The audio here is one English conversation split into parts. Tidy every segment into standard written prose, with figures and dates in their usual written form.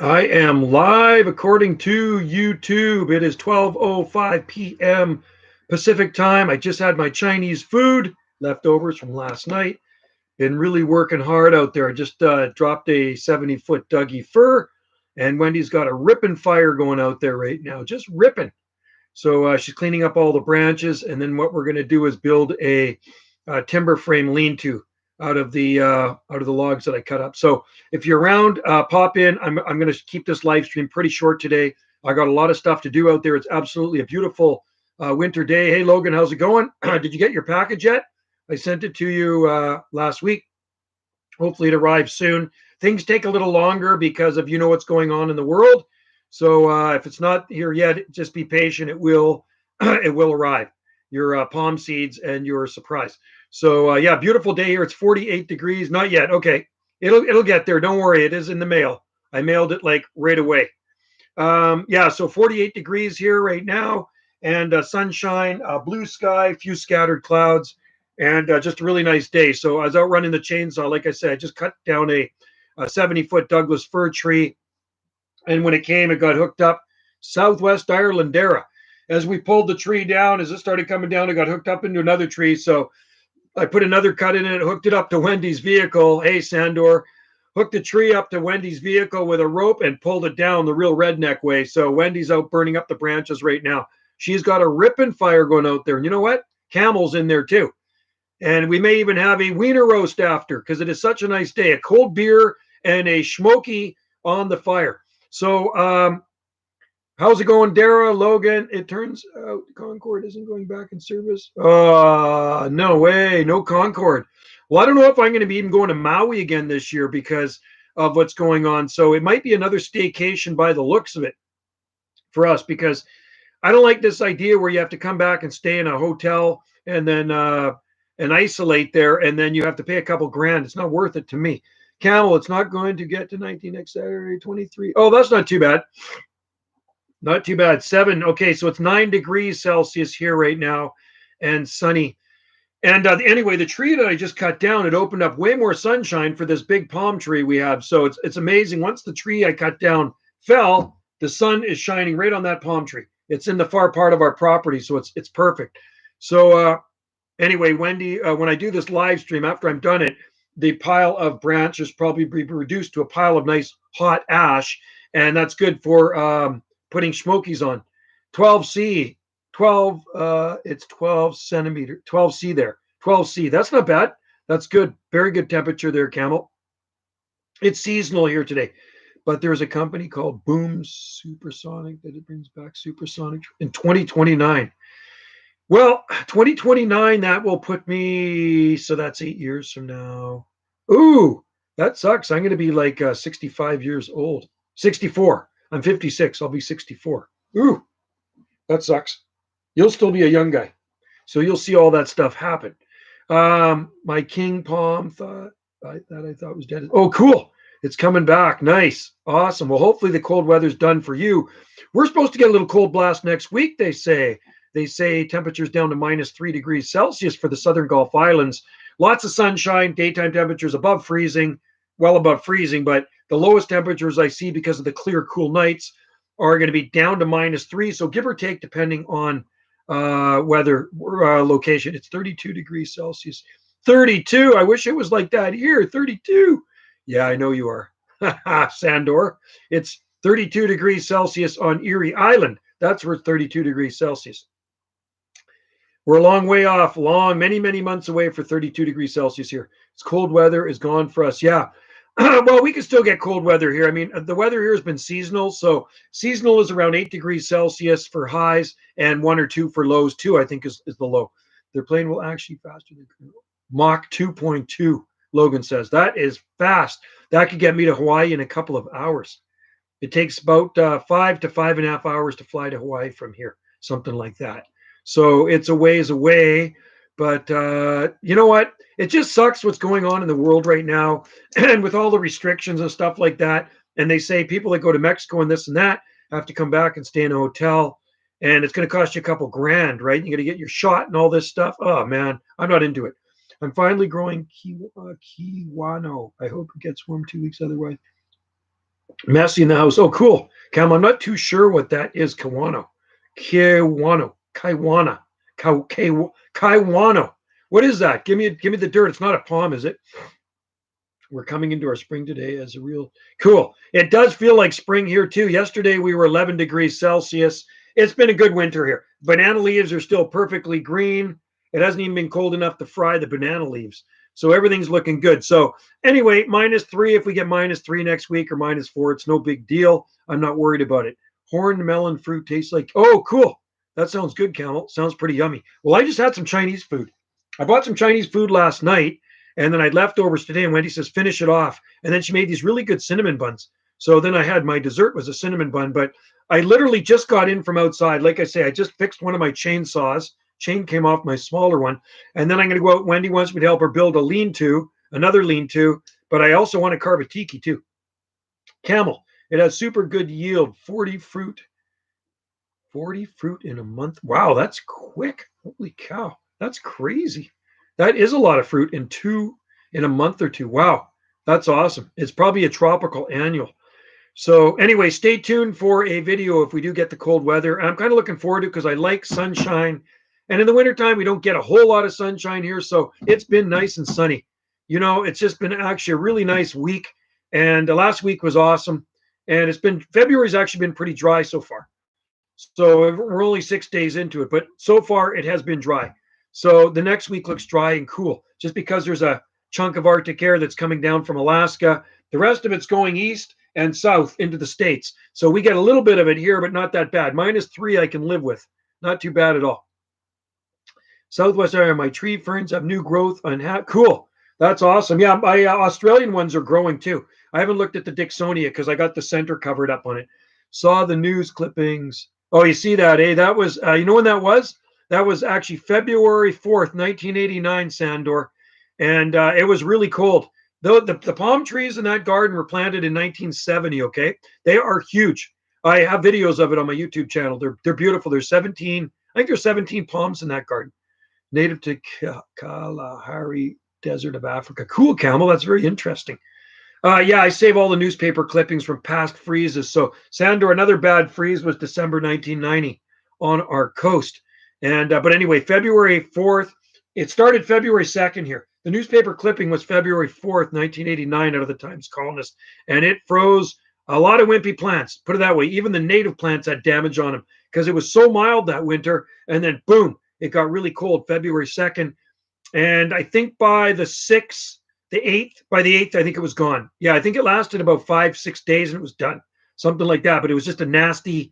I am live according to YouTube. It is 12:05 p.m. Pacific time. I just had my Chinese food, leftovers from last night. Been really working hard out there. I just dropped a 70-foot Dougie fir, and Wendy's got a ripping fire going out there right now, just ripping. So she's cleaning up all the branches, and then what we're going to do is build a timber frame lean-to out of the logs that I cut up. So if you're around, pop in. I'm going to keep this live stream pretty short today. I got a lot of stuff to do out there. It's absolutely a beautiful winter day. Hey Logan, how's it going? Did you get your package yet? I sent it to you last week. Hopefully it arrives soon. Things take a little longer because of what's going on in the world. So if it's not here yet, just be patient. It will it will arrive. Your palm seeds and your surprise. So yeah, beautiful day here. It's 48 degrees. Not yet. Okay, it'll get there. Don't worry. It is in the mail. I mailed it like right away. Yeah, so 48 degrees here right now, and sunshine, blue sky, few scattered clouds, and just a really nice day. So I was out running the chainsaw. Like I said, I just cut down a 70-foot Douglas fir tree, and when it came, it got hooked up Southwest Irelandera. As we pulled the tree down, as it started coming down, it got hooked up into another tree. So I put another cut in it, hooked it up to Wendy's vehicle. Hey, Sandor, hooked the tree up to Wendy's vehicle with a rope and pulled it down the real redneck way. So Wendy's out burning up the branches right now. She's got a ripping fire going out there. And you know what? Camel's in there too. And we may even have a wiener roast after because it is such a nice day. A cold beer and a smoky on the fire. So how's it going, Dara, Logan? It turns out Concord isn't going back in service. No way, no Concord. Well, I don't know if I'm going to be even going to Maui again this year because of what's going on. So it might be another staycation by the looks of it for us because I don't like this idea where you have to come back and stay in a hotel and then and isolate there, and then you have to pay a couple grand. It's not worth it to me. Camel, it's not going to get to 19 next Saturday, 23. Oh, that's not too bad. Not too bad. 7. Okay, so it's 9 degrees Celsius here right now and sunny. And anyway, the tree that I just cut down, it opened up way more sunshine for this big palm tree we have. So it's amazing. Once the tree I cut down fell, the sun is shining right on that palm tree. It's in the far part of our property, so it's perfect. So anyway, Wendy, when I do this live stream, after I'm done it, the pile of branches probably be reduced to a pile of nice hot ash, and that's good for putting smokies on. 12C, 12, it's 12 centimeter, 12C there, 12C. That's not bad. That's good. Very good temperature there, Camel. It's seasonal here today, but there's a company called Boom Supersonic that it brings back supersonic in 2029. Well, 2029, that will put me, so that's 8 years from now. Ooh, that sucks. I'm going to be like 65 years old. 64. I'm 56. I'll be 64. Ooh, that sucks. You'll still be a young guy. So you'll see all that stuff happen. My king palm that I thought was dead. Oh, cool. It's coming back. Nice. Awesome. Well, hopefully the cold weather's done for you. We're supposed to get a little cold blast next week, they say. They say temperatures down to -3 degrees Celsius for the southern Gulf Islands. Lots of sunshine, daytime temperatures above freezing, well above freezing, but the lowest temperatures I see because of the clear, cool nights are going to be down to -3. So give or take, depending on weather location. It's 32 degrees Celsius. 32. I wish it was like that here. 32. Yeah, I know you are. Sandor. It's 32 degrees Celsius on Erie Island. That's where it's 32 degrees Celsius. We're a long way off, many, many months away for 32 degrees Celsius here. It's cold weather is gone for us. Yeah. Well, we can still get cold weather here. I mean, the weather here has been seasonal. So seasonal is around 8 degrees Celsius for highs and 1 or 2 for lows, too, I think is the low. Their plane will actually faster than Mach 2.2, Logan says. That is fast. That could get me to Hawaii in a couple of hours. It takes about 5 to 5.5 hours to fly to Hawaii from here, something like that. So it's a ways away. But you know what? It just sucks what's going on in the world right now. And with all the restrictions and stuff like that. And they say people that go to Mexico and this and that have to come back and stay in a hotel. And it's going to cost you a couple grand, right? You got to get your shot and all this stuff. Oh, man, I'm not into it. I'm finally growing kiwano. I hope it gets warm 2 weeks otherwise. Messy in the house. Oh, cool. Cam, I'm not too sure what that is. Kiwano. Kiwano. Kaiwana. Kaiwano. What is that? Give me the dirt. It's not a palm, is it? We're coming into our spring today as a real cool. It does feel like spring here too. Yesterday we were 11 degrees Celsius. It's been a good winter here. Banana leaves are still perfectly green. It hasn't even been cold enough to fry the banana leaves. So everything's looking good. So anyway, -3. If we get -3 next week or -4, it's no big deal. I'm not worried about it. Horned melon fruit tastes like, oh, cool. That sounds good, Camel. Sounds pretty yummy. Well, I just had some Chinese food. I bought some Chinese food last night and then I had leftovers today, and Wendy says, finish it off. And then she made these really good cinnamon buns. So then I had my dessert was a cinnamon bun, but I literally just got in from outside. Like I say, I just fixed one of my chainsaws. Chain came off my smaller one. And then I'm going to go out. Wendy wants me to help her build a lean-to, another lean-to, but I also want to carve a tiki too. Camel. It has super good yield, 40 fruit. 40 fruit in a month. Wow, that's quick. Holy cow. That's crazy. That is a lot of fruit in a month or two. Wow, that's awesome. It's probably a tropical annual. So anyway, stay tuned for a video if we do get the cold weather. I'm kind of looking forward to it because I like sunshine. And in the wintertime, we don't get a whole lot of sunshine here. So it's been nice and sunny. You know, it's just been actually a really nice week. And the last week was awesome. And February's actually been pretty dry so far. So we're only 6 days into it, but so far it has been dry. So the next week looks dry and cool just because there's a chunk of Arctic air that's coming down from Alaska. The rest of it's going east and south into the States. So we get a little bit of it here, but not that bad. -3 I can live with. Not too bad at all. Southwest area, my tree ferns have new growth on cool. That's awesome. Yeah, my Australian ones are growing too. I haven't looked at the Dixonia because I got the center covered up on it. Saw the news clippings. Oh, you see that, eh? That was, you know when that was? That was actually February 4th, 1989, Sandor. And it was really cold. The palm trees in that garden were planted in 1970, okay? They are huge. I have videos of it on my YouTube channel. They're beautiful. There's 17, I think there's 17 palms in that garden. Native to Kalahari Desert of Africa. Cool, Camel. That's very interesting. Yeah, I save all the newspaper clippings from past freezes. So, Sandor, another bad freeze was December 1990 on our coast. And but anyway, February 4th. It started February 2nd here. The newspaper clipping was February 4th, 1989, out of the Times Colonist, and it froze a lot of wimpy plants. Put it that way. Even the native plants had damage on them because it was so mild that winter. And then boom, it got really cold February 2nd. And I think by the 6th, by the 8th, I think it was gone. Yeah, I think it lasted about 5-6 days and it was done. Something like that. But it was just a nasty,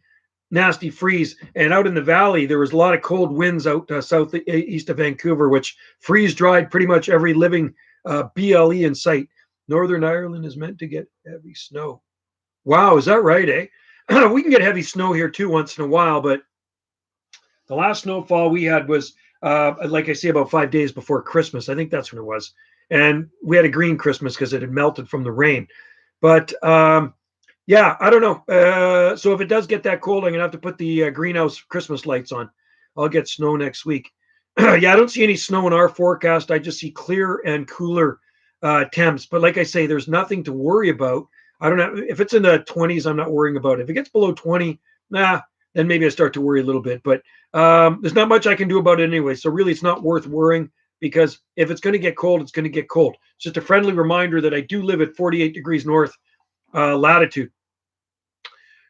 nasty freeze. And out in the valley, there was a lot of cold winds out southeast of Vancouver, which freeze dried pretty much every living BLE in sight. Northern Ireland is meant to get heavy snow. Wow, is that right, eh? We can get heavy snow here too once in a while, but the last snowfall we had was, like I say, about 5 days before Christmas. I think that's when it was. And we had a green Christmas because it had melted from the rain. But yeah, I don't know. So if it does get that cold, I'm going to have to put the greenhouse Christmas lights on. I'll get snow next week. Yeah, I don't see any snow in our forecast. I just see clear and cooler temps. But like I say, there's nothing to worry about. I don't know if it's in the 20s. I'm not worrying about it. If it gets below 20, then maybe I start to worry a little bit. But there's not much I can do about it anyway. So really, it's not worth worrying because if it's going to get cold, it's going to get cold. It's just a friendly reminder that I do live at 48 degrees north latitude.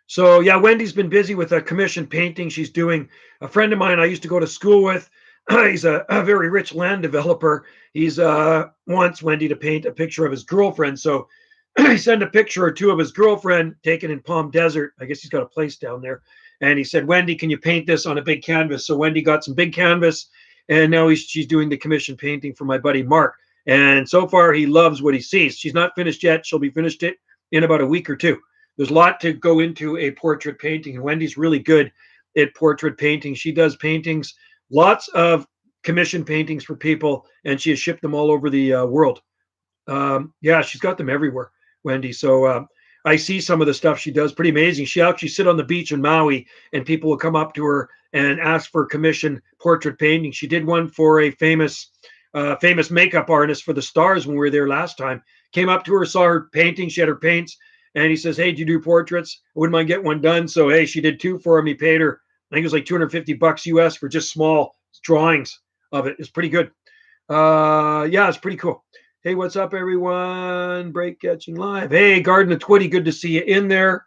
So yeah, Wendy's been busy with a commission painting she's doing. A friend of mine I used to go to school with, he's a very rich land developer. He's wants Wendy to paint a picture of his girlfriend. So he sent a picture or two of his girlfriend taken in Palm Desert. I guess he's got a place down there. And he said, Wendy, can you paint this on a big canvas? So Wendy got some big canvas, and now she's doing the commission painting for my buddy Mark. And so far, he loves what he sees. She's not finished yet. She'll be finished it in about a week or two. There's a lot to go into a portrait painting, and Wendy's really good at portrait painting. She does paintings, lots of commission paintings for people, and she has shipped them all over the world. Yeah, she's got them everywhere, Wendy. So I see some of the stuff she does, pretty amazing. She actually sit on the beach in Maui, and people will come up to her and ask for commission portrait painting. She did one for a famous makeup artist for the Stars when we were there last time. Came up to her, saw her painting. She had her paints, And he says, hey, do you do portraits? I wouldn't mind getting one done. So, hey, she did 2 for him. He paid her, I think it was like $250 US for just small drawings of it. It's pretty good. Yeah, it's pretty cool. Hey, what's up, everyone? Break catching live. Hey, Garden of Twitty, good to see you in there.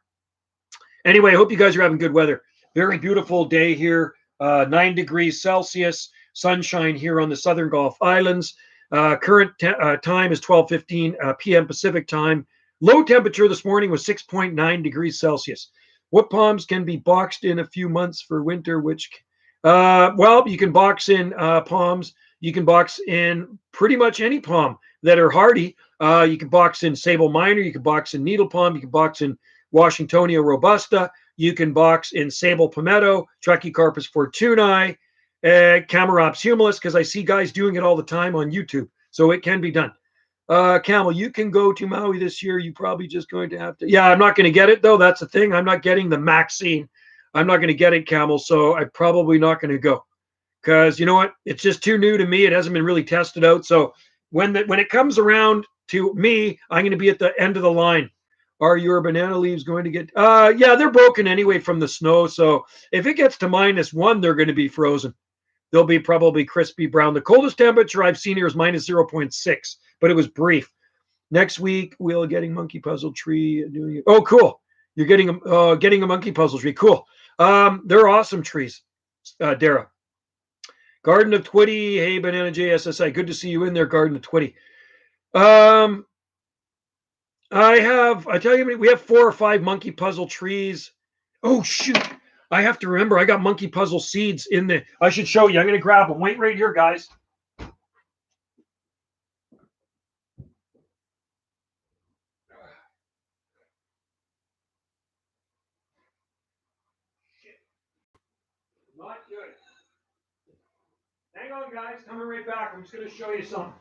Anyway, I hope you guys are having good weather. Very beautiful day here. 9 degrees Celsius, sunshine here on the Southern Gulf Islands. Current time is 12:15 p.m. Pacific time. Low temperature this morning was 6.9 degrees Celsius. What palms can be boxed in a few months for winter? Well, you can box in palms. You can box in pretty much any palm that are hardy. You can box in Sable Minor. You can box in Needle Palm. You can box in Washingtonia robusta. You can box in Sable Palmetto, Trachycarpus fortunei, Camarops humilis, because I see guys doing it all the time on YouTube. So it can be done. Camel, you can go to Maui this year. You probably just going to have to. Yeah, I'm not going to get it, though. That's the thing. I'm not getting the Maxine. I'm not going to get it, Camel. So I'm probably not going to go. Because you know what? It's just too new to me. It hasn't been really tested out. So when it comes around to me, I'm going to be at the end of the line. Are your banana leaves going to get? Yeah, they're broken anyway from the snow. So if it gets to -1, they're going to be frozen. They'll be probably crispy brown. The coldest temperature I've seen here is -0.6, but it was brief. Next week we'll getting monkey puzzle tree. Oh, cool! You're getting a monkey puzzle tree. Cool. They're awesome trees, Dara. Garden of Twitty. Hey, Banana JSSI. Good to see you in there, Garden of Twitty. I tell you, we have 4 or 5 monkey puzzle trees. Oh, shoot. I have to remember, I got monkey puzzle seeds in the, I should show you. I'm going to grab them. Wait right here, guys. Not good. Hang on, guys. Coming right back. I'm just going to show you something.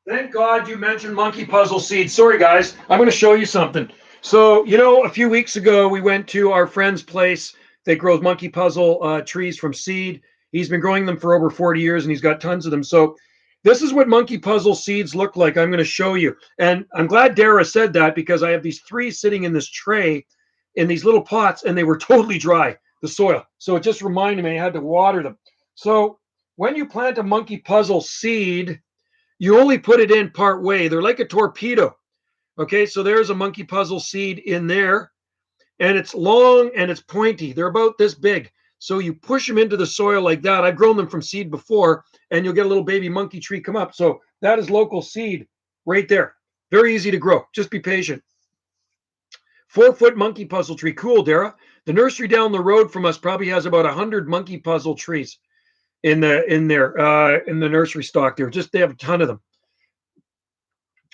Thank God you mentioned monkey puzzle seeds. Sorry, guys. I'm going to show you something. So, a few weeks ago, we went to our friend's place that grows monkey puzzle trees from seed. He's been growing them for over 40 years, and he's got tons of them. So this is what monkey puzzle seeds look like. I'm going to show you. And I'm glad Dara said that because I have these 3 sitting in this tray in these little pots, and they were totally dry, the soil. So it just reminded me I had to water them. So when you plant a monkey puzzle seed, you only put it in part way. They're like a torpedo. Okay, so there's a monkey puzzle seed in there, and it's long and it's pointy. They're about this big. So you push them into the soil like that. I've grown them from seed before, and you'll get a little baby monkey tree come up. So that is local seed right there. Very easy to grow. Just be patient. 4-foot monkey puzzle tree. Cool, Dara. The nursery down the road from us probably has about 100 monkey puzzle trees in the nursery stock there. They have a ton of them.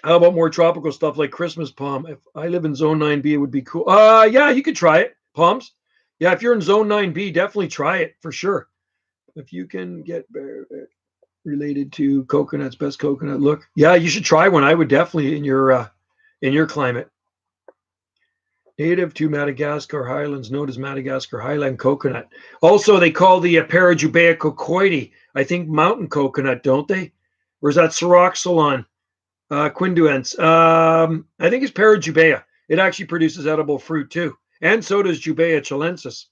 How about more tropical stuff like Christmas palm? If I live in Zone 9B, it would be cool. Yeah, you could try it. Palms. Yeah, if you're in Zone 9B, definitely try it for sure. If you can get related to coconuts, best coconut look. Yeah, you should try one. I would definitely in your climate. Native to Madagascar highlands, known as Madagascar highland coconut. Also, they call the Parajubea cocoide, I think, mountain coconut, don't they? Or is that Syroxylon? Quinduens. I think it's Parajubea. It actually produces edible fruit too. And so does Jubea chilensis.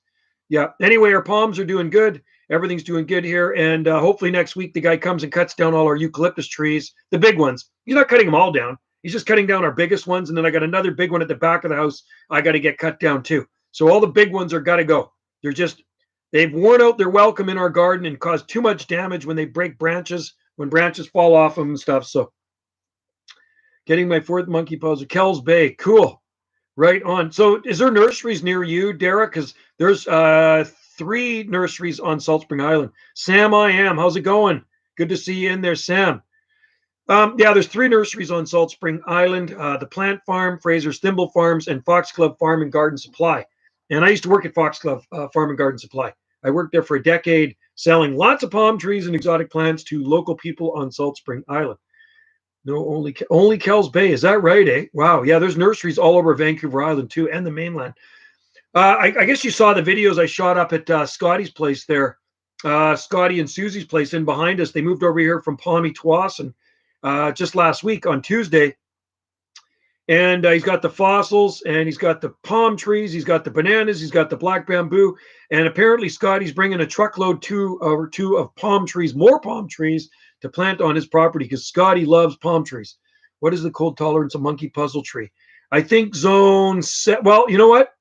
Yeah. Anyway, our palms are doing good. Everything's doing good here. And hopefully next week the guy comes and cuts down all our eucalyptus trees, the big ones. He's not cutting them all down. He's just cutting down our biggest ones. And then I got another big one at the back of the house I got to get cut down too. So all the big ones are got to go. They've worn out their welcome in our garden and caused too much damage when they break branches, when branches fall off them and stuff. So getting my 4th monkey puzzle. Kells Bay. Cool. Right on. So is there nurseries near you, Dara? Because there's 3 nurseries on Salt Spring Island. Sam, I am. How's it going? Good to see you in there, Sam. Yeah, there's 3 nurseries on Salt Spring Island. The Plant Farm, Fraser's Thimble Farms, and Foxglove Farm and Garden Supply. And I used to work at Foxglove Farm and Garden Supply. I worked there for a decade selling lots of palm trees and exotic plants to local people on Salt Spring Island. No, only Kells Bay. Is that right, eh? Wow. Yeah, there's nurseries all over Vancouver Island too, and the mainland. I guess you saw the videos I shot up at Scotty's place there. Scotty and Susie's place in behind us. They moved over here from Palmy Twassen just last week on Tuesday. And he's got the fossils, and he's got the palm trees, he's got the bananas, he's got the black bamboo, and apparently Scotty's bringing a truckload or two of palm trees, more palm trees, to plant on his property because Scotty loves palm trees. What is the cold tolerance of monkey puzzle tree? I think zone set. Well, you know what?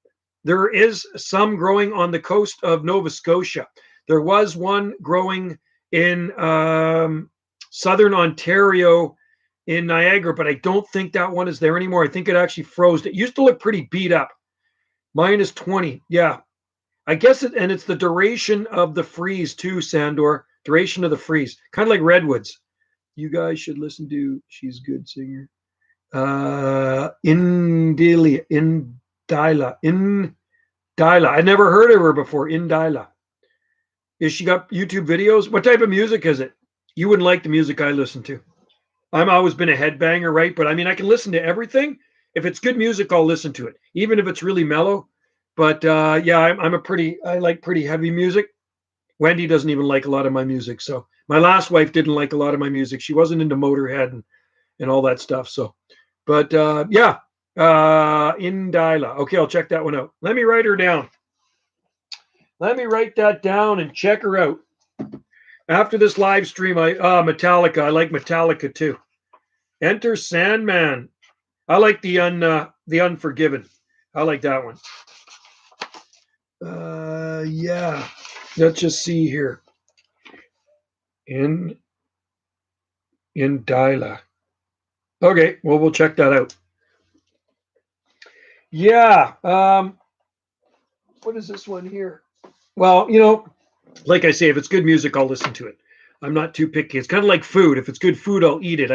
There is some growing on the coast of Nova Scotia. There was one growing in southern Ontario in Niagara, but I don't think that one is there anymore. I think it actually froze. It used to look pretty beat up. -20. Yeah. I guess it's the duration of the freeze too, Sandor. Duration of the freeze. Kind of like redwoods. You guys should listen to, she's a good singer. Indila. I never heard of her before. Indila. Is she got YouTube videos? What type of music is it? You wouldn't like the music I listen to. I've always been a headbanger, right? But I mean, I can listen to everything. If it's good music, I'll listen to it, even if it's really mellow. But yeah, I like pretty heavy music. Wendy doesn't even like a lot of my music. So my last wife didn't like a lot of my music. She wasn't into Motorhead and all that stuff. So, but yeah, Indila. Okay, I'll check that one out. Let me write her down. Let me write that down and check her out. After this live stream, Metallica. I like Metallica too. Enter Sandman. I like the Unforgiven. I like that one. Yeah. Let's just see here. Indila. Okay, well, we'll check that out. Yeah. What is this one here? Well, like I say, if it's good music, I'll listen to it. I'm not too picky. It's kind of like food. If it's good food, I'll eat it.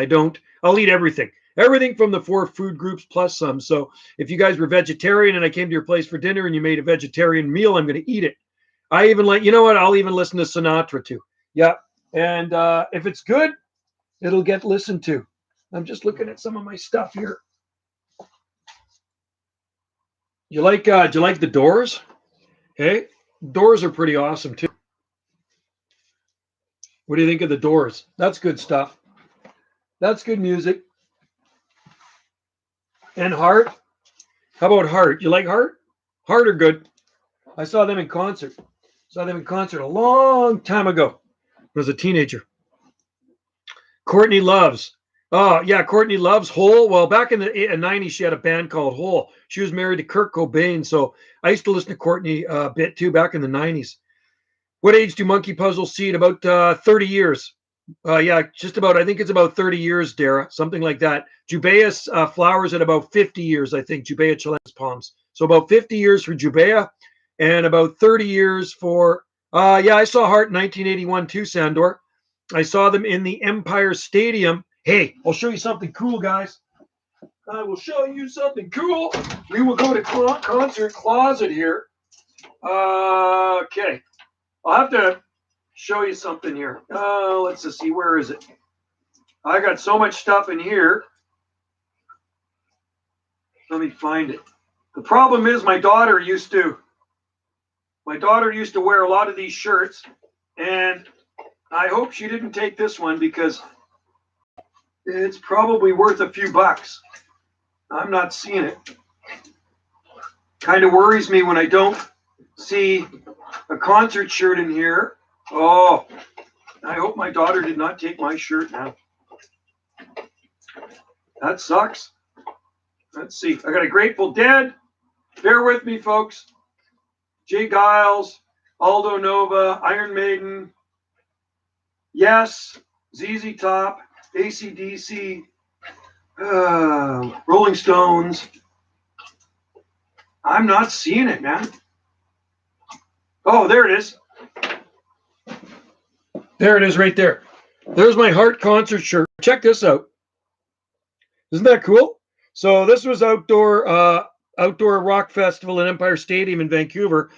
I'll eat everything. Everything from the 4 food groups plus some. So if you guys were vegetarian and I came to your place for dinner and you made a vegetarian meal, I'm going to eat it. I even like, you know what? I'll even listen to Sinatra too. Yeah. And if it's good, it'll get listened to. I'm just looking at some of my stuff here. Do you like the Doors? Okay. Doors are pretty awesome too. What do you think of the Doors? That's good stuff. That's good music. And Heart. How about Heart? You like Heart? Heart are good. I saw them in concert. A long time ago. I was a teenager. Courtney Loves. Oh, yeah, Courtney Loves Hole. Well, back in the 90s, she had a band called Hole. She was married to Kurt Cobain, so I used to listen to Courtney a bit too back in the 90s. What age do monkey puzzles seed? About 30 years. Yeah, just about. I think it's about 30 years, Dara, something like that. Jubaeus flowers at about 50 years, I think. Jubaea chilensis palms. So about 50 years for Jubaea, and about 30 years for. Yeah, I saw Heart in 1981 too, Sandor. I saw them in the Empire Stadium. Hey, I'll show you something cool, guys. I will show you something cool. We will go to concert closet here. Okay. I'll have to show you something here. Let's just see. Where is it? I got so much stuff in here. Let me find it. The problem is my daughter used to wear a lot of these shirts, and I hope she didn't take this one because it's probably worth a few bucks. I'm not seeing it. Kind of worries me when I don't see a concert shirt in here. Oh, I hope my daughter did not take my shirt now. That sucks. Let's see. I got a Grateful Dead. Bear with me, folks. Jay Giles, Aldo Nova, Iron Maiden. Yes, ZZ Top, AC/DC, Rolling Stones. I'm not seeing it, man. Oh, there it is. There it is right there. There's my Heart concert shirt. Check this out. Isn't that cool? So this was outdoor rock festival at Empire Stadium in Vancouver.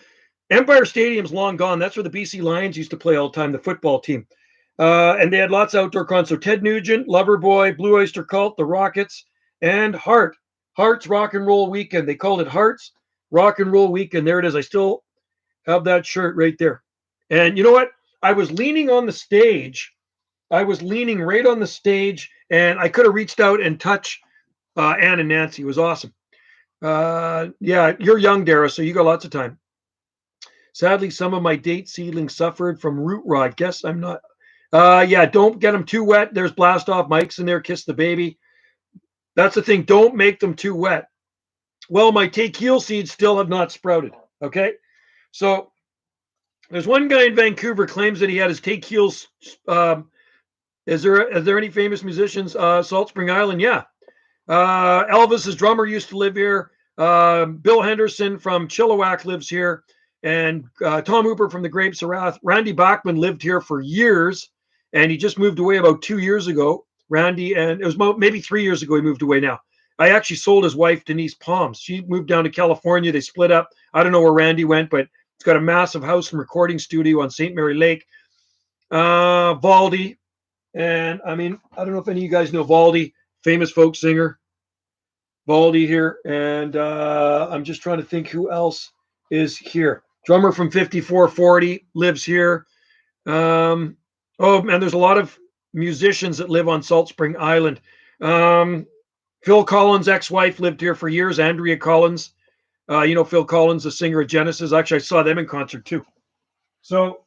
Empire Stadium's long gone. That's where the BC Lions used to play all the time, the football team. And they had lots of outdoor concerts. So Ted Nugent, Loverboy, Blue Oyster Cult, the Rockets, and Heart. Heart's Rock and Roll Weekend. They called it Heart's Rock and Roll Weekend. There it is. I still have that shirt right there. And you know what? I was leaning on the stage. I was leaning right on the stage, and I could have reached out and touched Ann and Nancy. It was awesome. Yeah, you're young, Dara, so you got lots of time. Sadly, some of my date seedlings suffered from root rot. Guess I'm not. Yeah, don't get them too wet. There's blast off mics in there. Kiss the baby. That's the thing. Don't make them too wet. Well, my take heel seeds still have not sprouted. Okay, so there's one guy in Vancouver claims that he had his take heels. Is there any famous musicians? Salt Spring Island, yeah. Elvis's drummer used to live here. Bill Henderson from Chilliwack lives here, and Tom Hooper from the Grapes of Wrath. Randy Bachman lived here for years, and he just moved away about 2 years ago. Randy, and it was maybe 3 years ago he moved away now. I actually sold his wife, Denise Palms. She moved down to California. They split up. I don't know where Randy went, but it's got a massive house and recording studio on St. Mary Lake. Valdi, and I mean, I don't know if any of you guys know Valdi, famous folk singer. Valdi here, and I'm just trying to think who else is here. Drummer from 5440 lives here. Oh man, there's a lot of musicians that live on Salt Spring Island. Phil Collins' ex-wife lived here for years, Andrea Collins. You know Phil Collins, the singer of Genesis. Actually, I saw them in concert too. So,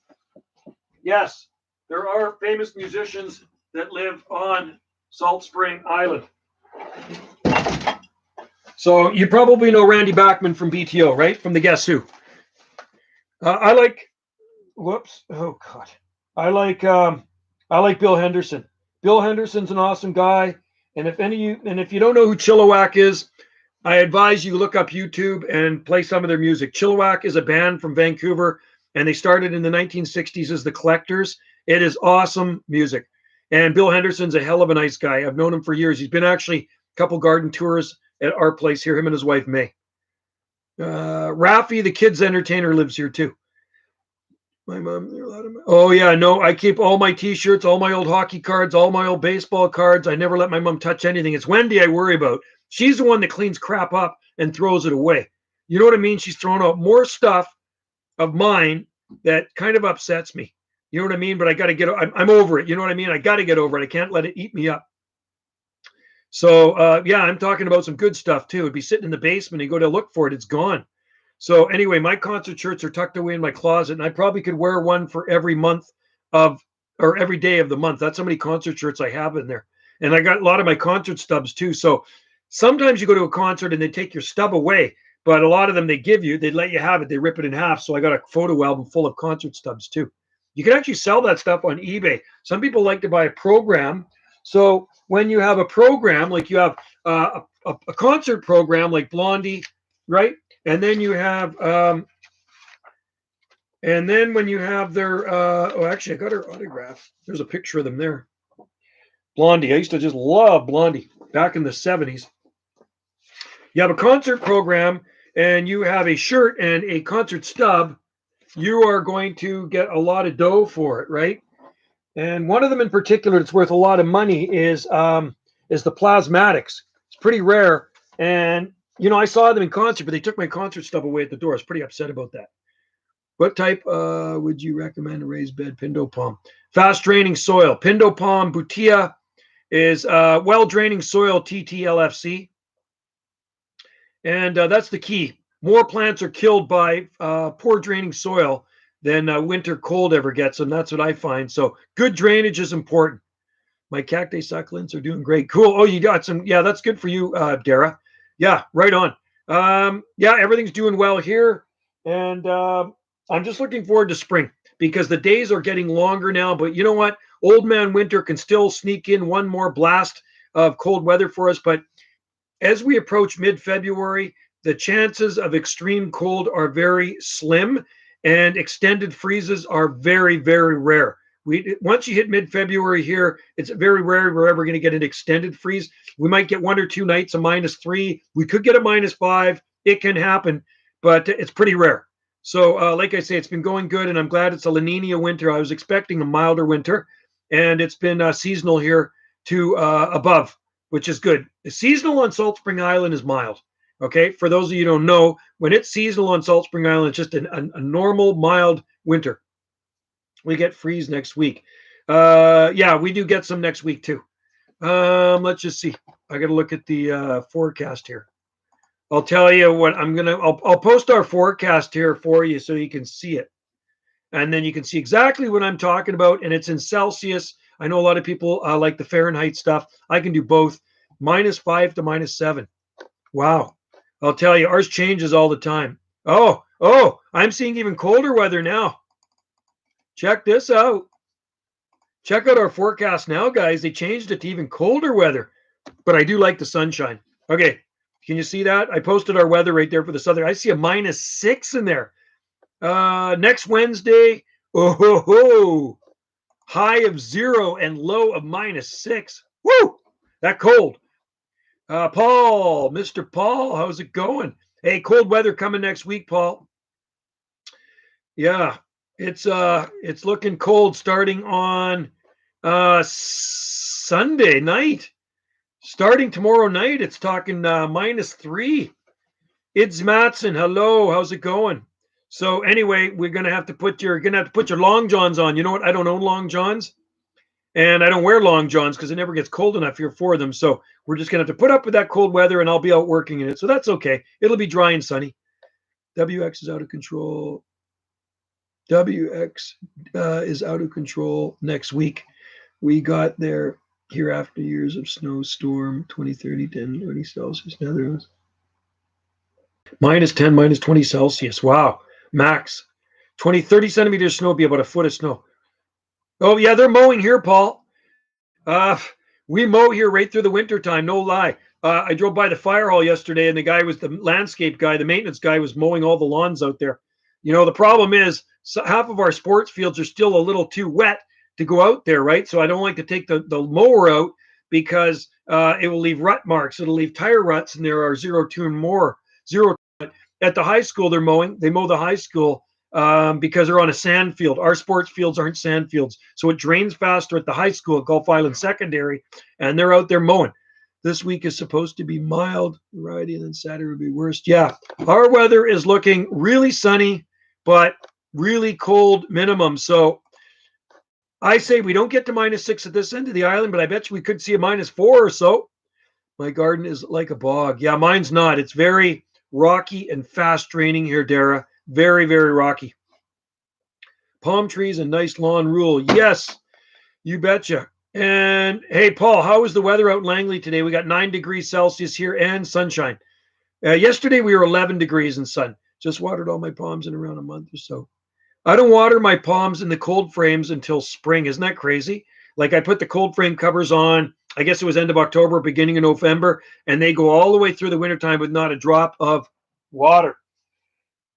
yes, there are famous musicians that live on Salt Spring Island. So you probably know Randy Bachman from BTO, right? From the Guess Who. I like Bill Henderson. Bill Henderson's an awesome guy. And if you don't know who Chilliwack is, I advise you look up YouTube and play some of their music. Chilliwack is a band from Vancouver, and they started in the 1960s as the Collectors. It is awesome music. And Bill Henderson's a hell of a nice guy. I've known him for years. He's been actually a couple garden tours at our place here, him and his wife, May. Rafi, the kids entertainer, lives here too. My mom, oh yeah, no, I keep all my t-shirts, all my old hockey cards, all my old baseball cards. I never let my mom touch anything. It's Wendy I worry about. She's the one that cleans crap up and throws it away. You know what I mean? She's thrown out more stuff of mine that kind of upsets me. You know what I mean? But I got to get, I'm over it. You know what I mean? I got to get over it. I can't let it eat me up. So, yeah, I'm talking about some good stuff too. It'd be sitting in the basement. You go to look for it. It's gone. So anyway, my concert shirts are tucked away in my closet, and I probably could wear one for every month or every day of the month. That's how many concert shirts I have in there. And I got a lot of my concert stubs too. So sometimes you go to a concert and they take your stub away, but a lot of them they let you have it. They rip it in half. So I got a photo album full of concert stubs too. You can actually sell that stuff on eBay. Some people like to buy a program. So when you have a program, like you have a concert program like Blondie, right? And then you have, and then when you have their, actually, I got her autograph. There's a picture of them there. Blondie. I used to just love Blondie back in the 70s. You have a concert program and you have a shirt and a concert stub. You are going to get a lot of dough for it, right? And one of them in particular that's worth a lot of money is the Plasmatics. It's pretty rare. And you know, I saw them in concert, but they took my concert stub away at the door. I was pretty upset about that. What type would you recommend a raised bed Pindo Palm? Fast draining soil. Pindo Palm Butia is well draining soil TTLFC. And that's the key. More plants are killed by poor draining soil than winter cold ever gets them. That's what I find. So good drainage is important. My cacti succulents are doing great. Cool. Oh, you got some. Yeah, that's good for you, Dara. Yeah, right on. Yeah, everything's doing well here. And I'm just looking forward to spring because the days are getting longer now. But you know what? Old man winter can still sneak in one more blast of cold weather for us. But as we approach mid-February, the chances of extreme cold are very slim and extended freezes are very, very rare. Once you hit mid-February here, it's very rare we're ever going to get an extended freeze. We might get 1 or 2 nights of -3. We could get a -5. It can happen, but it's pretty rare. So like I say, it's been going good, and I'm glad it's a La Nina winter. I was expecting a milder winter, and it's been seasonal here to above, which is good. The seasonal on Salt Spring Island is mild. Okay, for those of you who don't know, when it's seasonal on Salt Spring Island, it's just a normal, mild winter. We get freeze next week. Yeah, we do get some next week too. Let's just see. I got to look at the forecast here. I'll tell you what I'm gonna. I'll post our forecast here for you so you can see it, and then you can see exactly what I'm talking about. And it's in Celsius. I know a lot of people like the Fahrenheit stuff. I can do both, -5 to -7. Wow. I'll tell you, ours changes all the time. Oh, I'm seeing even colder weather now. Check this out. Check out our forecast now, guys. They changed it to even colder weather, but I do like the sunshine. Okay, can you see that? I posted our weather right there for the southern. I see a -6 in there. Next Wednesday, oh ho ho, high of 0 and low of -6. Woo! That cold. Paul, Mr. Paul, how's it going? Hey, cold weather coming next week, Paul. Yeah, it's looking cold starting on Sunday night. Starting tomorrow night, it's talking -3. It's Matson. Hello, how's it going? So anyway, we're gonna have to put your long johns on. You know what? I don't own long johns, and I don't wear long johns because it never gets cold enough here for them. So we're just gonna have to put up with that cold weather, and I'll be out working in it. So that's okay. It'll be dry and sunny. WX is out of control. WX is out of control next week. We got there here after years of snowstorm, 20, 30, 10, 30 Celsius. Now there is -10, -20 Celsius. Wow. Max. 20, 30 centimeters snow would be about a foot of snow. Oh, yeah, they're mowing here, Paul. We mow here right through the winter time, no lie. I drove by the fire hall yesterday, and the guy was the landscape guy, the maintenance guy was mowing all the lawns out there. You know, the problem is half of our sports fields are still a little too wet to go out there, right? So I don't like to take the mower out because it will leave rut marks. It'll leave tire ruts, and there are 0, 2, and more. Zero. At the high school, they're mowing. They mow the high school because they're on a sand field. Our sports fields aren't sand fields. So it drains faster at the high school at Gulf Island Secondary, and they're out there mowing. This week is supposed to be mild, variety, and then Saturday will be worst. Yeah, our weather is looking really sunny, but really cold minimum. So I say we don't get to -6 at this end of the island, but I bet you we could see a -4 or so. My garden is like a bog. Yeah, mine's not. It's very rocky and fast draining here, Dara. Very, very rocky. Palm trees and nice lawn rule. Yes, you betcha. And hey, Paul, how was the weather out in Langley today? We got 9 degrees Celsius here and sunshine. Yesterday we were 11 degrees and sun. Just watered all my palms in around a month or so. I don't water my palms in the cold frames until spring. Isn't that crazy? Like I put the cold frame covers on, I guess it was end of October, beginning of November, and they go all the way through the wintertime with not a drop of water.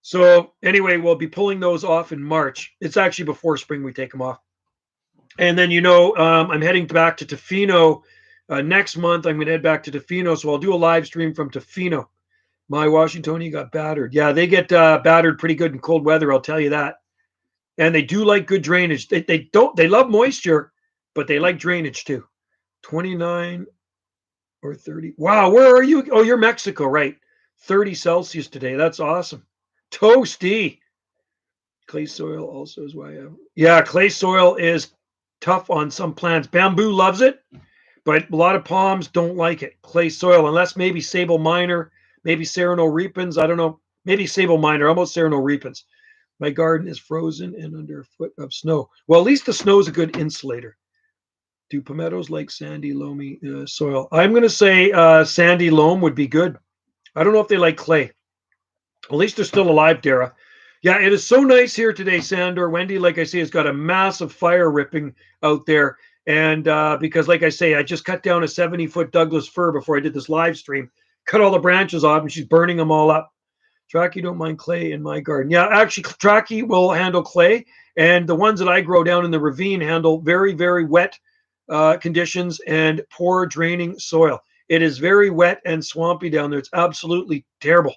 So anyway, we'll be pulling those off in March. It's actually before spring we take them off. And then, I'm heading back to Tofino next month. I'm going to head back to Tofino, so I'll do a live stream from Tofino. My Washingtonia got battered. Yeah, they get battered pretty good in cold weather, I'll tell you that. And they do like good drainage. They love moisture, but they like drainage too. 29 or 30. Wow, where are you? Oh, you're Mexico, right? 30 Celsius today. That's awesome. Toasty. Clay soil also is why I have. Yeah, clay soil is tough on some plants. Bamboo loves it, but a lot of palms don't like it. Clay soil, unless maybe sable minor, maybe Sereno repens. I don't know. Maybe sable minor, almost Sereno repens. My garden is frozen and under a foot of snow. Well, at least the snow is a good insulator. Do palmettos like sandy, loamy soil? I'm going to say sandy loam would be good. I don't know if they like clay. At least they're still alive, Dara. Yeah, it is so nice here today, Sandor. Wendy, like I say, has got a massive fire ripping out there. And because, like I say, I just cut down a 70-foot Douglas fir before I did this live stream. Cut all the branches off, and she's burning them all up. Tracky don't mind clay in my garden. Yeah, actually, Tracky will handle clay. And the ones that I grow down in the ravine handle very, very wet conditions and poor draining soil. It is very wet and swampy down there. It's absolutely terrible.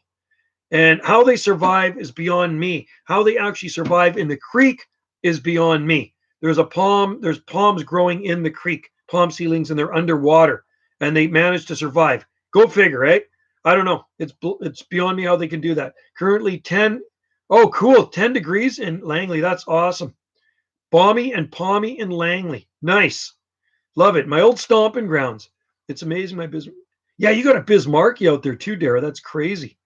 And how they survive is beyond me. How they actually survive in the creek is beyond me. There's palms growing in the creek, palm seedlings, and they're underwater, and they manage to survive. Go figure, right? I don't know. It's beyond me how they can do that. Currently 10. Oh, cool. 10 degrees in Langley. That's awesome. Balmy and palmy in Langley. Nice. Love it. My old stomping grounds. It's amazing my business. Yeah, you got a Bismarcky out there too, Dara. That's crazy.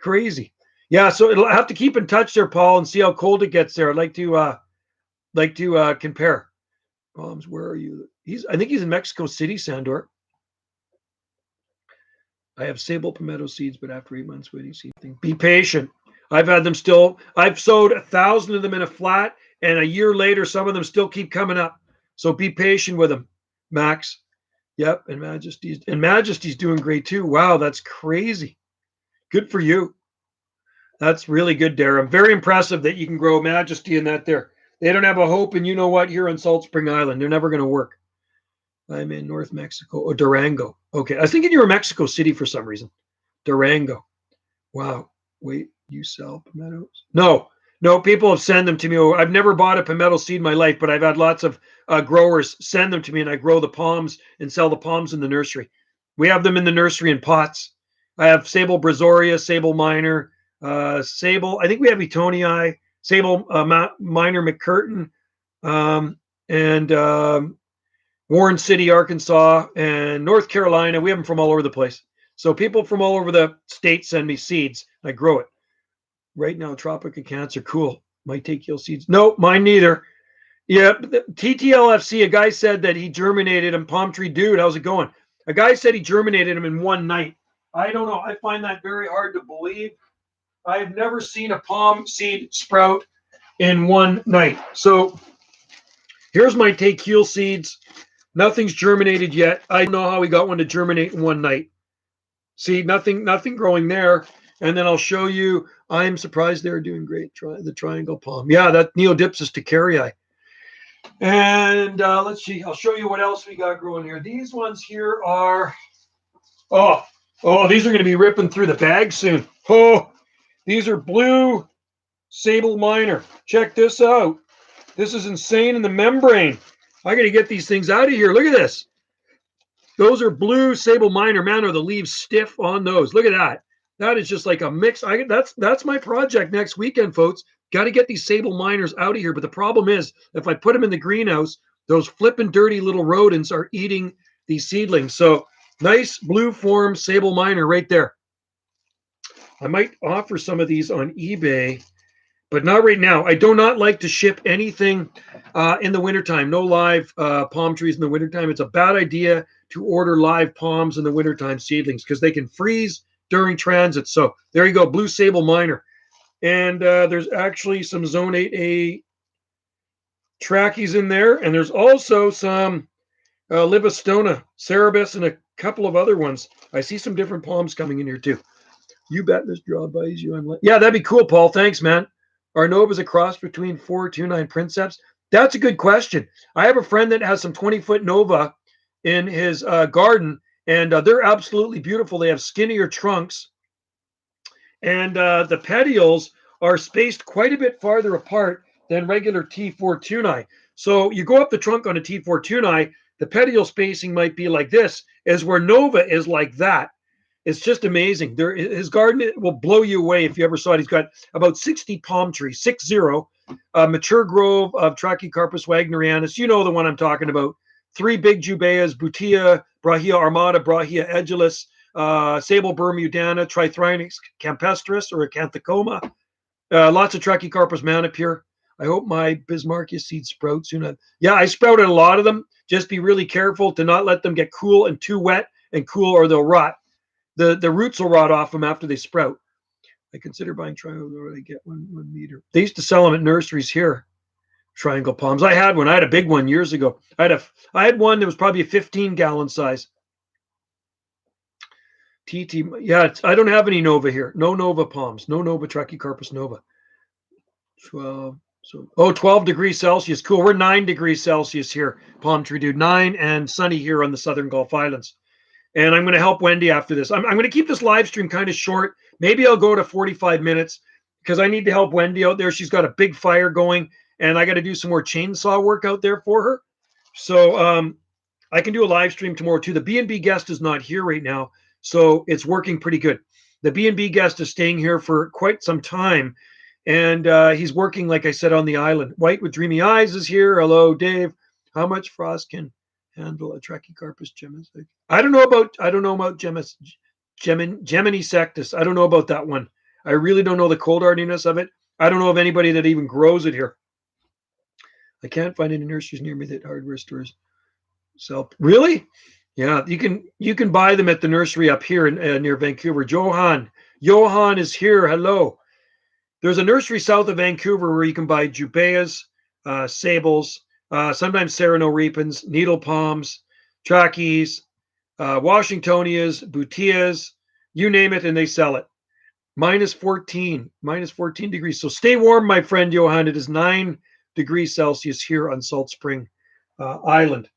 Crazy. Yeah, so it'll have to keep in touch there, Paul, and see how cold it gets there. I'd like to compare. Bombs, where are you? I think he's in Mexico City, Sandor. I have sable palmetto seeds, but after 8 months waiting, seed thing. Be patient. I've had them still. I've sowed 1,000 of them in a flat, and a year later, some of them still keep coming up. So be patient with them, Max. Yep, and Majesty's doing great too. Wow, that's crazy. Good for you. That's really good, Dara. Very impressive that you can grow Majesty in that there. They don't have a hope, and you know what? Here on Salt Spring Island, they're never going to work. I'm in North Mexico. Oh, Durango. Okay, I was thinking you were Mexico City for some reason. Durango. Wow. Wait, you sell pimentos? No, people have sent them to me. I've never bought a pimento seed in my life, but I've had lots of growers send them to me, and I grow the palms and sell the palms in the nursery. We have them in the nursery in pots. I have Sable Brazoria, Sable Minor, Sable. I think we have Etonii, Sable Minor McCurtain, and Warren City, Arkansas, and North Carolina. We have them from all over the place. So people from all over the state send me seeds. I grow it. Right now, Tropic of Cancer, cool. Might take yield seeds. No, mine neither. Yeah, TTLFC, a guy said that he germinated them. Palm Tree Dude, how's it going? A guy said he germinated them in one night. I don't know. I find that very hard to believe. I've never seen a palm seed sprout in one night. So here's my take heel seeds. Nothing's germinated yet. I don't know how we got one to germinate in one night. See, nothing growing there. And then I'll show you. I'm surprised they're doing great. The triangle palm. Yeah, that Neodipsis tecarii. And let's see. I'll show you what else we got growing here. These ones here are. Oh, these are going to be ripping through the bag soon. Oh, these are blue Sable Minor. Check this out. This is insane in the membrane. I got to get these things out of here. Look at this. Those are blue Sable Minor. Man, are the leaves stiff on those. Look at that. That is just like a mix. That's my project next weekend, folks. Got to get these Sable Minors out of here. But the problem is, if I put them in the greenhouse, those flipping dirty little rodents are eating these seedlings. So nice blue form Sable Minor right there. I might offer some of these on eBay, but not right now. I do not like to ship anything in the wintertime. No live palm trees in the wintertime. It's a bad idea to order live palms in the wintertime seedlings because they can freeze during transit. So there you go, blue Sable Minor. And there's actually some Zone 8A trackies in there. And there's also some Livistona, Cerebus, and a couple of other ones. I see some different palms coming in here too. You bet this draw buys you on. Yeah, that'd be cool, Paul. Thanks, man. Are Novas a cross between 429 Princeps? That's a good question. I have a friend that has some 20-foot Nova in his garden, and they're absolutely beautiful. They have skinnier trunks, and the petioles are spaced quite a bit farther apart than regular T429. So you go up the trunk on a T429, the petiole spacing might be like this, as where Nova is like that. It's just amazing. His garden will blow you away if you ever saw it. He's got about 60 palm trees, 60, mature grove of Trachycarpus wagnerianus. You know the one I'm talking about. 3 big jubaeas, Butia, Brahia armata, Brahia edulis, Sable bermudana, Trithrinix campestris or acanthocoma. Lots of Trachycarpus manipure. I hope my Bismarckia seeds sprout soon. Yeah, I sprouted a lot of them. Just be really careful to not let them get cool and too wet and cool or they'll rot. The roots will rot off them after they sprout. I consider buying triangle where they get 1 meter. They used to sell them at nurseries here. Triangle palms. I had one. I had a big one years ago. I had one that was probably a 15-gallon size. TT. Yeah, I don't have any Nova here. No Nova palms. No Nova Trachycarpus Nova. 12. So 12 degrees Celsius. Cool. We're 9 degrees Celsius here. Palm Tree Dude. 9 and sunny here on the Southern Gulf Islands. And I'm going to help Wendy after this. I'm going to keep this live stream kind of short. Maybe I'll go to 45 minutes because I need to help Wendy out there. She's got a big fire going, and I got to do some more chainsaw work out there for her. So I can do a live stream tomorrow too. The B&B guest is not here right now, so it's working pretty good. The B&B guest is staying here for quite some time, and he's working, like I said, on the island. White with Dreamy Eyes is here. Hello, Dave. How much frost can handle a Trachycarpus gemmis? I don't know about Gemini sectus. I don't know about that one. I really don't know the cold hardiness of it. I don't know of anybody that even grows it here. I can't find any nurseries near me that hardware stores sell. Really? Yeah, you can buy them at the nursery up here near Vancouver. Johan is here. Hello. There's a nursery south of Vancouver where you can buy jubaeas, sables, sometimes serrano repens, needle palms, trachys, Washingtonias, butias, you name it, and they sell it. Minus 14 degrees. So stay warm, my friend Johan. It is 9 degrees Celsius here on Salt Spring Island.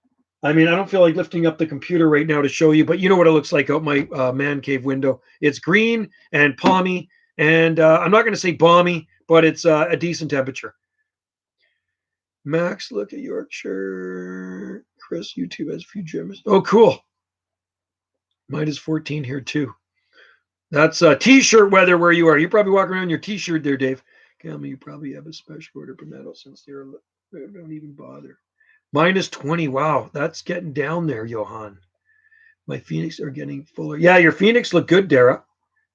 I mean, I don't feel like lifting up the computer right now to show you, but you know what it looks like out my man cave window. It's green and palmy, and I'm not going to say balmy, but it's a decent temperature. Max, look at Yorkshire. Chris, YouTube has a few gems. Oh, cool. Minus 14 here too. That's t-shirt weather where you are. You're probably walking around in your t-shirt there, Dave. Tell me you probably have a special order for metal since they don't even bother. Minus 20. Wow, that's getting down there, Johan. My Phoenix are getting fuller. Yeah, your Phoenix look good, Dara.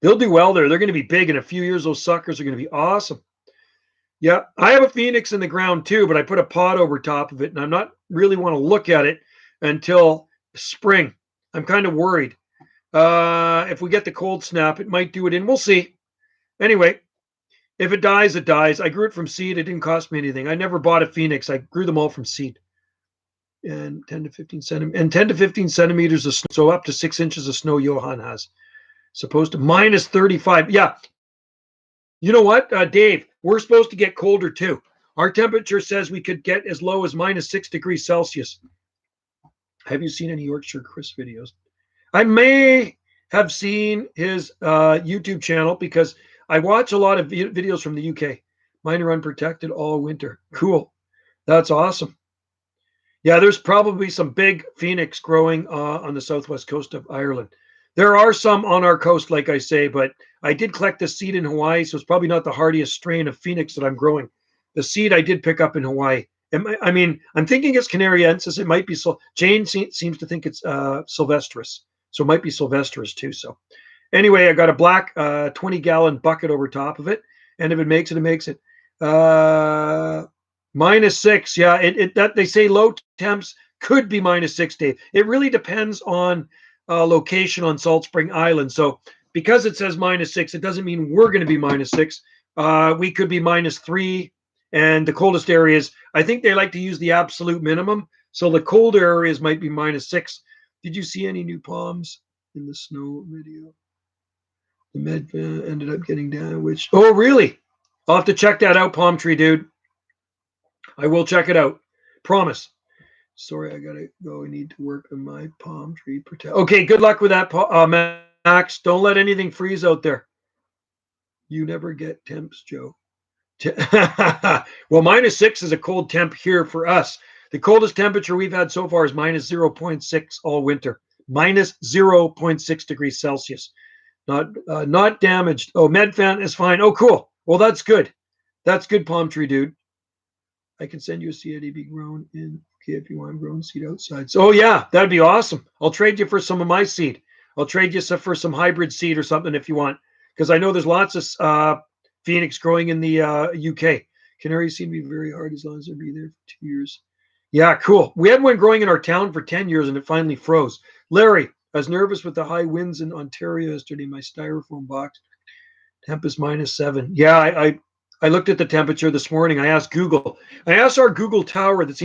They'll do well there. They're going to be big in a few years. Those suckers are going to be awesome. Yeah, I have a Phoenix in the ground too, but I put a pot over top of it, and I'm not really want to look at it until spring. I'm kind of worried. If we get the cold snap, it might do it in. We'll see. Anyway, if it dies, it dies. I grew it from seed. It didn't cost me anything. I never bought a Phoenix. I grew them all from seed. And 10 to 15 centimeters of snow. So up to 6 inches of snow Johan has. Supposed to minus 35. Yeah. You know what, Dave? We're supposed to get colder too. Our temperature says we could get as low as minus 6 degrees Celsius. Have you seen any Yorkshire Chris videos? I may have seen his YouTube channel because I watch a lot of videos from the UK. Mine are unprotected all winter. Cool. That's awesome. Yeah, there's probably some big Phoenix growing on the southwest coast of Ireland. There are some on our coast, like I say, but I did collect the seed in Hawaii, so it's probably not the hardiest strain of Phoenix that I'm growing. The seed I did pick up in Hawaii. I mean, I'm thinking it's Canariensis. It might be. Jane seems to think it's Sylvestris. So it might be Sylvestris too. So anyway, I got a black 20-gallon bucket over top of it. And if it makes it, it makes it. Minus 6. Yeah, that they say low temps could be minus 6, Dave. It really depends on location on Salt Spring Island. So because it says minus 6, it doesn't mean we're going to be minus 6. We could be minus 3. And the coldest areas, I think they like to use the absolute minimum. So the colder areas might be minus 6. Did you see any new palms in the snow video? The med ended up getting damaged. Oh, really? I'll have to check that out, palm tree dude. I will check it out. Promise. Sorry, I gotta go. I need to work on my palm tree protect. Okay, good luck with that, Max. Don't let anything freeze out there. You never get temps, Joe. Well, minus 6 is a cold temp here for us. The coldest temperature we've had so far is minus 0.6 all winter. Minus 0.6 degrees Celsius. Not damaged. Oh, MedFan is fine. Oh, cool. Well, that's good. That's good, palm tree dude. I can send you a seed to be grown in. Okay, if you want grown seed outside. So, oh yeah, that'd be awesome. I'll trade you for some of my seed. I'll trade you for some hybrid seed or something if you want, because I know there's lots of Phoenix growing in the UK. Canaries seem to be very hard as long as they'll be there for 2 years. Yeah, cool. We had one growing in our town for 10 years and it finally froze. Larry, I was nervous with the high winds in Ontario yesterday. My styrofoam box temp is minus 7. Yeah, I looked at the temperature this morning. I asked Google. I asked our Google tower that seems